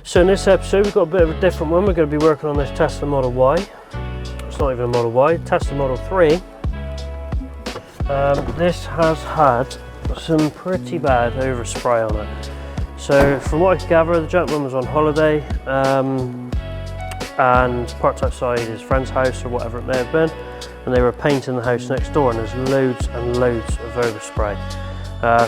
So in this episode we've got a bit of a different one. We're going to be working on this Tesla Model Y. It's not even a Model Y, Tesla Model 3. This has had some pretty bad overspray on it. So from what I can gather, the gentleman was on holiday and parked outside his friend's house or whatever it may have been, and they were painting the house next door, and there's loads and loads of overspray.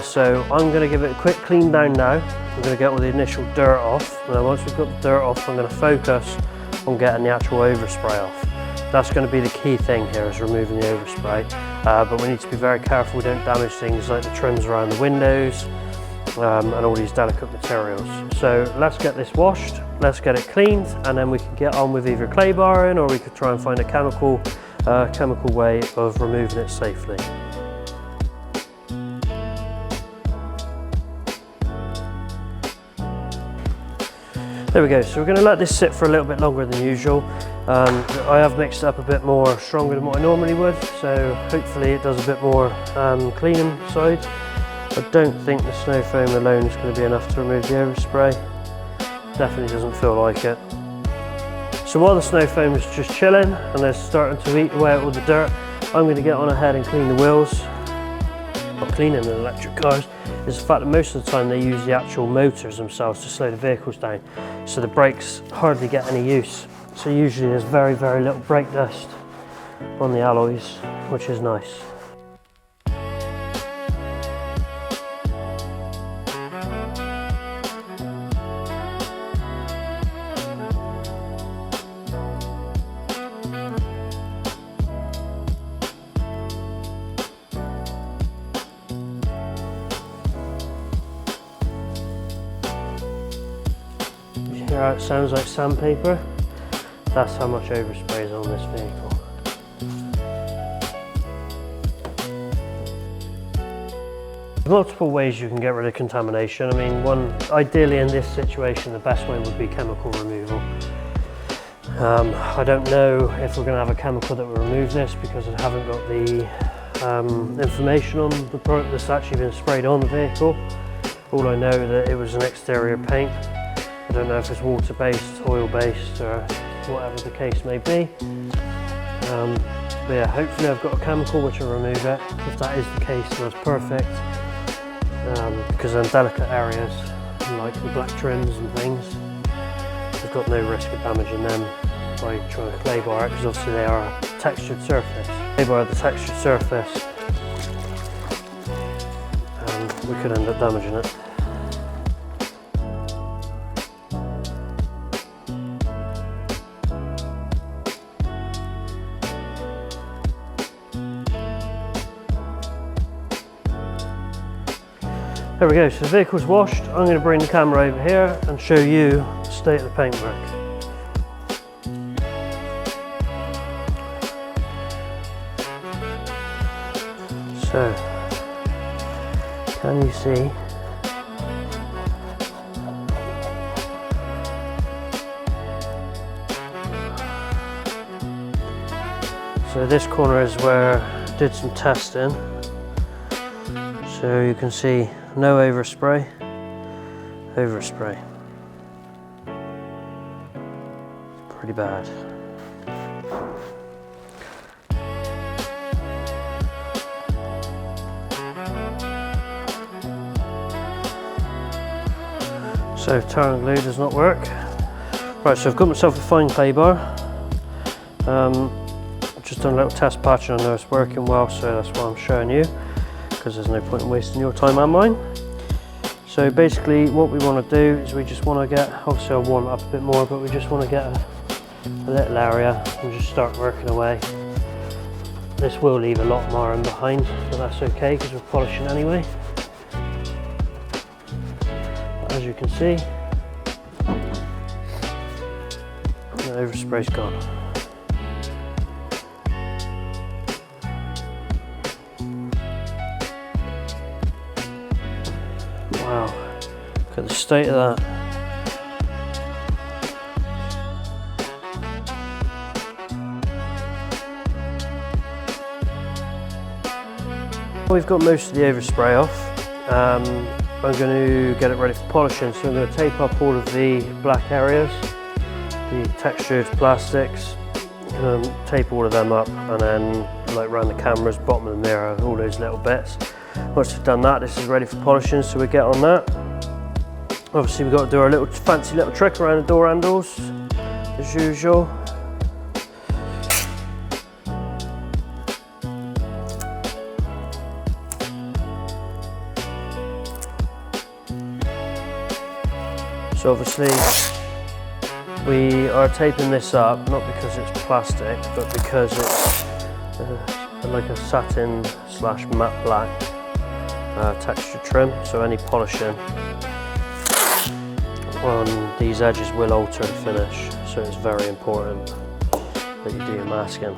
So I'm going to give it a quick clean down now. I'm going to get all the initial dirt off, and then once we've got the dirt off, I'm going to focus on getting the actual overspray off. That's going to be the key thing here, is removing the overspray. But we need to be very careful we don't damage things like the trims around the windows and all these delicate materials. So let's get this washed, let's get it cleaned, and then we can get on with either clay barring, or we could try and find a chemical way of removing it safely. There we go, so we're going to let this sit for a little bit longer than usual. I have mixed it up a bit more stronger than what I normally would, so hopefully it does a bit more cleaning side. I don't think the snow foam alone is going to be enough to remove the overspray. Definitely doesn't feel like it. So while the snow foam is just chilling and they're starting to eat away at all the dirt, I'm going to get on ahead and clean the wheels. Not cleaning the electric cars is the fact that most of the time they use the actual motors themselves to slow the vehicles down, so the brakes hardly get any use. So usually there's very, very little brake dust on the alloys, which is nice. Hear how it sounds like sandpaper? That's how much overspray is on this vehicle. There's multiple ways you can get rid of contamination. I mean, ideally in this situation, the best way would be chemical removal. I don't know if we're going to have a chemical that will remove this because I haven't got the information on the product that's actually been sprayed on the vehicle. All I know that it was an exterior paint. I don't know if it's water-based, oil-based, or whatever the case may be. But yeah, hopefully I've got a chemical which will remove it. If that is the case, then that's perfect. Because in delicate areas, like the black trims and things, we've got no risk of damaging them by trying to clay bar it, because obviously they are a textured surface. Clay bar the textured surface, and we could end up damaging it. There we go, so the vehicle's washed. I'm going to bring the camera over here and show you the state of the paintwork. So, can you see? So this corner is where I did some testing. So you can see no overspray. Pretty bad. So tar and glue does not work. Right, so I've got myself a fine clay bar. I've just done a little test patch and I know it's working well, so that's why I'm showing you, because there's no point in wasting your time and mine. So basically what we want to do is we just want to get, obviously I'll warm it up a bit more, but we just want to get a little area and just start working away. This will leave a lot more in behind, but that's okay because we're polishing anyway. But as you can see, the overspray's gone. Wow, look at the state of that. We've got most of the overspray off. I'm going to get it ready for polishing. So I'm going to tape up all of the black areas, the textured plastics, tape all of them up, and then like around the cameras, bottom of the mirror, all those little bits. Once we've done that, this is ready for polishing, so we get on that. Obviously we've got to do our little fancy little trick around the door handles, as usual. So obviously we are taping this up, not because it's plastic, but because it's like a satin slash matte black texture trim, so any polishing on these edges will alter the finish, so it's very important that you do your masking.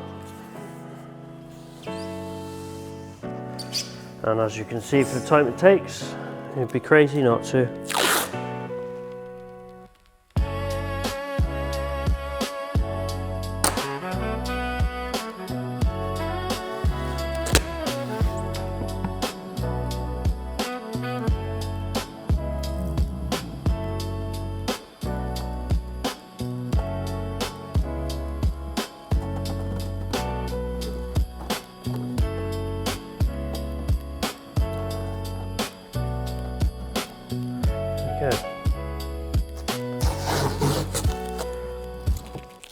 And as you can see, for the time it takes, it'd be crazy not to.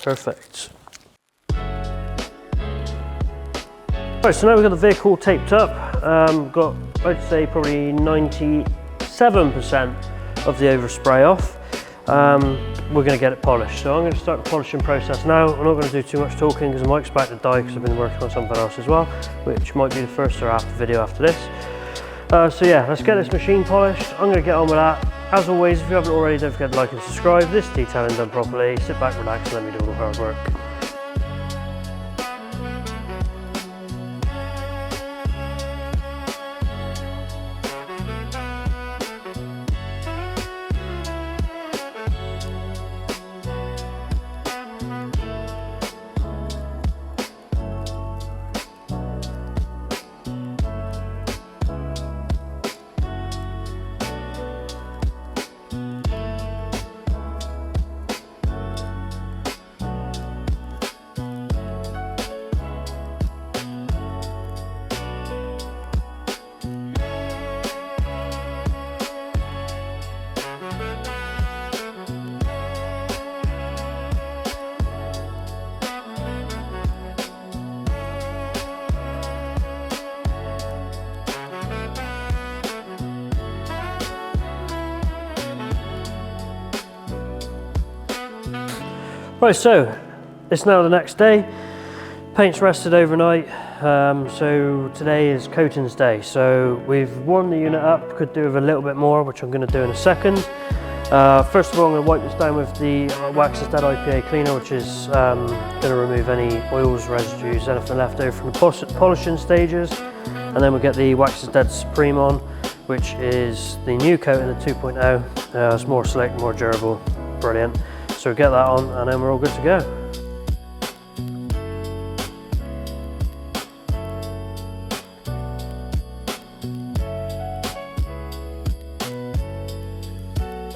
Perfect. Right, so now we've got the vehicle taped up. Got, I'd say, probably 97% of the overspray off. We're going to get it polished. So I'm going to start the polishing process now. I'm not going to do too much talking because I might expect to die because I've been working on something else as well, which might be the first or after video after this. So yeah, let's get this machine polished. I'm going to get on with that. As always, if you haven't already, don't forget to like and subscribe. This detailing done properly. Sit back, relax, and let me do all the hard work. Right, so it's now the next day. Paint's rested overnight, so today is coatings day. So we've warmed the unit up, could do with a little bit more, which I'm going to do in a second. First of all, I'm going to wipe this down with the Wax is Dead IPA cleaner, which is going to remove any oils, residues, anything left over from the polishing stages. And then we'll get the Wax is Dead Supreme on, which is the new coating, the 2.0. It's more slick, more durable, brilliant. So get that on and then we're all good to go.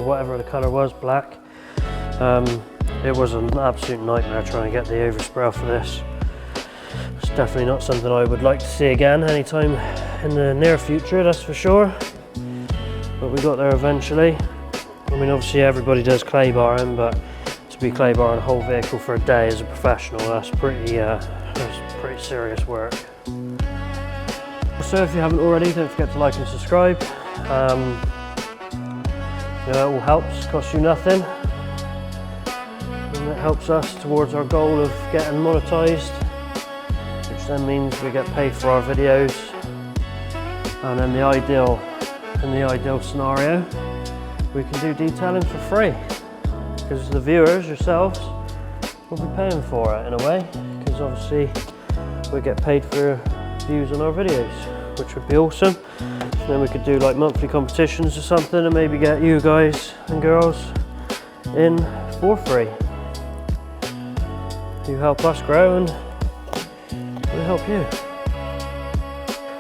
Whatever the colour was, black, it was an absolute nightmare trying to get the overspray off of this. It's definitely not something I would like to see again anytime in the near future, that's for sure. But we got there eventually. I mean, obviously everybody does clay barring, but to be clay barring a whole vehicle for a day as a professional, that's pretty serious work. So if you haven't already, don't forget to like and subscribe. You know, it all helps, costs you nothing, and it helps us towards our goal of getting monetized, which then means we get paid for our videos. And in the ideal scenario, we can do detailing for free, because the viewers, yourselves, will be paying for it in a way, because obviously we get paid for views on our videos, which would be awesome. And then we could do like monthly competitions or something and maybe get you guys and girls in for free. You help us grow and we help you.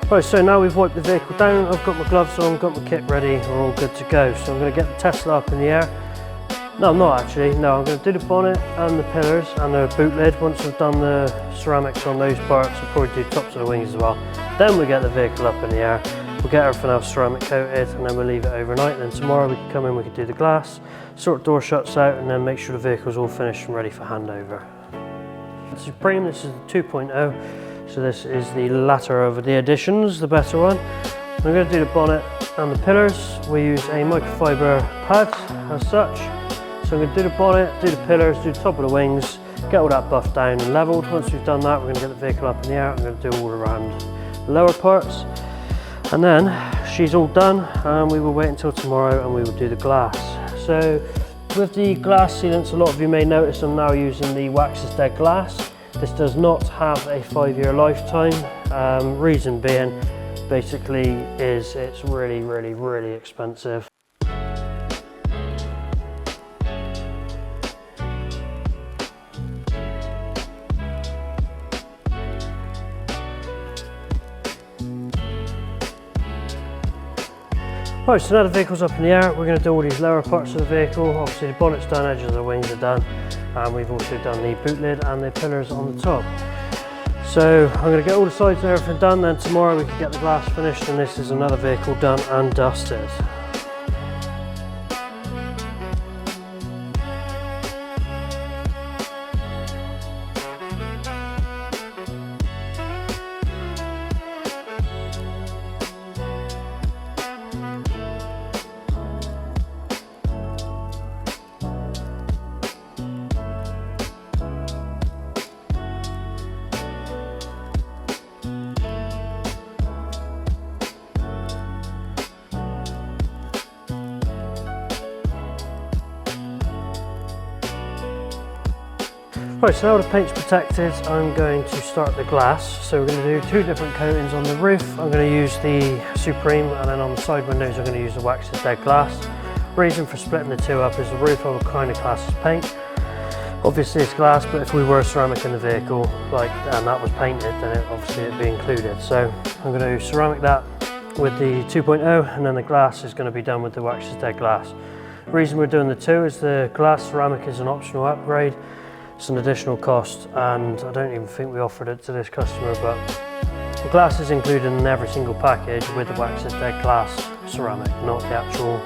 Right, so now we've wiped the vehicle down, I've got my gloves on, got my kit ready, we're all good to go. So I'm going to get the Tesla up in the air. No, I'm not actually, no, I'm going to do the bonnet and the pillars and the boot lid. Once I've done the ceramics on those parts, I'll probably do tops of the wings as well. Then we get the vehicle up in the air, we'll get everything else ceramic coated, and then we'll leave it overnight. And then tomorrow we can come in, we can do the glass, sort door shuts out, and then make sure the vehicle's all finished and ready for handover. The Supreme, this is the 2.0. So this is the latter of the additions, the better one. I'm going to do the bonnet and the pillars. We use a microfiber pad as such. So I'm going to do the bonnet, do the pillars, do the top of the wings, get all that buffed down and levelled. Once we've done that, we're going to get the vehicle up in the air. I'm going to do all around the lower parts. And then she's all done, and we will wait until tomorrow and we will do the glass. So with the glass sealants, a lot of you may notice I'm now using the Wax is Dead glass. This does not have a 5-year lifetime. Reason being, basically, is it's really expensive. Right, so now the vehicle's up in the air, we're going to do all these lower parts of the vehicle. Obviously the bonnet's done, edges of the wings are done, and we've also done the boot lid and the pillars on the top. So I'm going to get all the sides and everything done, then tomorrow we can get the glass finished, and this is another vehicle done and dusted. Right, so now the paint's protected, I'm going to start the glass. So we're going to do 2 different coatings on the roof. I'm going to use the Supreme, and then on the side windows I'm going to use the Wax is Dead glass. Reason for splitting the 2 up is the roof I will kind of class as paint. Obviously it's glass, but if we were ceramic in the vehicle, and that was painted, then obviously it'd be included. So I'm going to ceramic that with the 2.0, and then the glass is going to be done with the Wax is Dead glass. The reason we're doing the 2 is the glass ceramic is an optional upgrade. It's an additional cost, and I don't even think we offered it to this customer, but the glass is included in every single package with the Wax is Dead glass ceramic, not the actual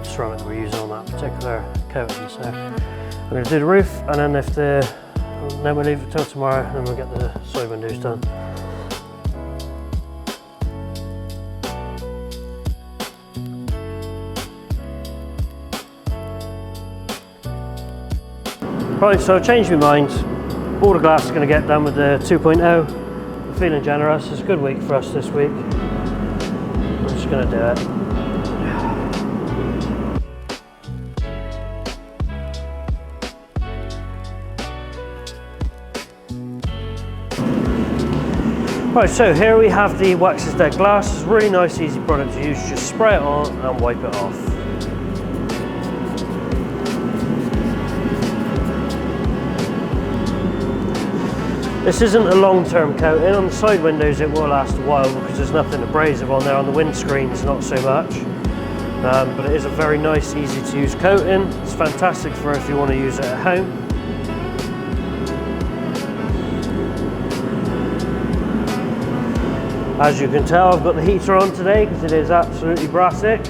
ceramic we're using on that particular coating. So I'm going to do the roof, and then then we'll leave it till tomorrow, and then we'll get the side windows done. Right, so I've changed my mind. All the glass is going to get done with the 2.0. I'm feeling generous. It's a good week for us this week. I'm just going to do it. Right, so here we have the Wax is Dead glass. It's a really nice, easy product to use. Just spray it on and wipe it off. This isn't a long-term coating. On the side windows it will last a while because there's nothing abrasive on there. On the windscreens not so much, but it is a very nice, easy to use coating. It's fantastic for if you want to use it at home. As you can tell, I've got the heater on today because it is absolutely brassic.